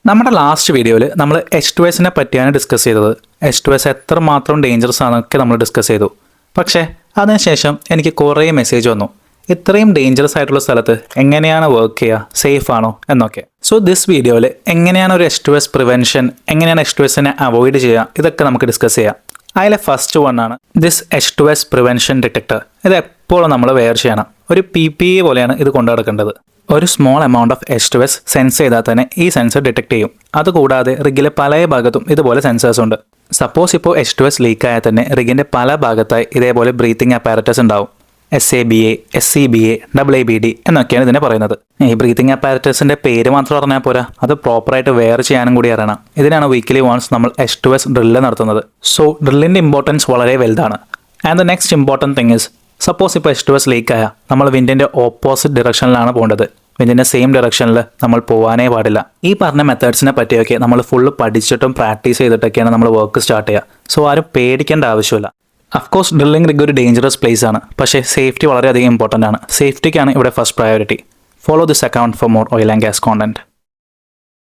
നമ്മുടെ ലാസ്റ്റ് വീഡിയോയിൽ നമ്മൾ H2Sനെ പറ്റിയാണ് ഡിസ്കസ് ചെയ്തത്. H2S എത്രമാത്രം ഡേഞ്ചറസ് ആണെന്നൊക്കെ നമ്മൾ ഡിസ്കസ് ചെയ്തു. പക്ഷേ അതിനുശേഷം എനിക്ക് കുറേ മെസ്സേജ് വന്നു, ഇത്രയും ഡേഞ്ചറസ് ആയിട്ടുള്ള സ്ഥലത്ത് എങ്ങനെയാണ് വർക്ക് ചെയ്യുക, സേഫ് ആണോ എന്നൊക്കെ. സോ ദിസ് വീഡിയോയിൽ എങ്ങനെയാണ് ഒരു H2S പ്രിവെൻഷൻ, എങ്ങനെയാണ് H2Sനെ അവോയ്ഡ് ചെയ്യുക, ഇതൊക്കെ നമുക്ക് ഡിസ്കസ് ചെയ്യാം. അതിലെ ഫസ്റ്റ് വൺ ആണ് ദിസ് H2S പ്രിവെൻഷൻ ഡിറ്റക്ടർ. ഇത് എപ്പോഴും നമ്മൾ വെയർ ചെയ്യണം. ഒരു PPE പോലെയാണ് ഇത് കൊണ്ടു നടക്കേണ്ടത്. ഒരു small amount of H2S sense ചെയ്താൽ തന്നെ ഈ സെൻസർ ഡിറ്റക്ട് ചെയ്യും. അതുകൂടാതെ റിഗിലെ പല ഭാഗത്തും ഇതുപോലെ സെൻസേഴ്സ് ഉണ്ട്. സപ്പോസ് ഇപ്പോൾ H2S ലീക്ക് ആയാൽ തന്നെ റിഗിൻ്റെ പല ഭാഗത്തായി ഇതേപോലെ ബ്രീത്തിങ് അപ്പാരറ്റസ് ഉണ്ടാവും. SABA, SCBA, AABD എന്നൊക്കെയാണ് ഇതിനെ പറയുന്നത്. ഈ ബ്രീത്തിങ് അപ്പാരറ്റസിൻ്റെ പേര് മാത്രം പറഞ്ഞാൽ പോരാ, അത് പ്രോപ്പറായിട്ട് വെയർ ചെയ്യാനും കൂടി അറിയണം. ഇതിനാണ് വീക്കിലി വൺസ് നമ്മൾ H2S ഡ്രില്ല് നടത്തുന്നത്. സോ ഡ്രില്ലിൻ്റെ ഇമ്പോർട്ടൻസ് വളരെ വലുതാണ്. And the next important thing is, suppose ഇപ്പോൾ H2S ലീക്ക് ആയാൽ നമ്മൾ വിൻഡിൻ്റെ ഓപ്പോസിറ്റ് ഡിറക്ഷനിലാണ് പോകേണ്ടത്. വിൻഡിൻ്റെ സെയിം ഡിറക്ഷനിൽ നമ്മൾ പോകാനേ പാടില്ല. ഈ പറഞ്ഞ മെത്തേഡ്സിനെ പറ്റിയൊക്കെ നമ്മൾ ഫുള്ള് പഠിച്ചിട്ടും പ്രാക്ടീസ് ചെയ്തിട്ടൊക്കെയാണ് നമ്മൾ വർക്ക് സ്റ്റാർട്ട് ചെയ്യുക. സോ ആരും പേടിക്കേണ്ട ആവശ്യമില്ല. അഫ്കോഴ്സ് ഡ്രില്ലിംഗ് റിഗ് ഒരു ഡേഞ്ചറസ് പ്ലേസ് ആണ്, പക്ഷേ സേഫ്റ്റി വളരെയധികം ഇമ്പോർട്ടൻ്റ് ആണ്. സേഫ്റ്റിക്കാണ് ഇവിടെ first priority. Follow this account for more oil and gas content.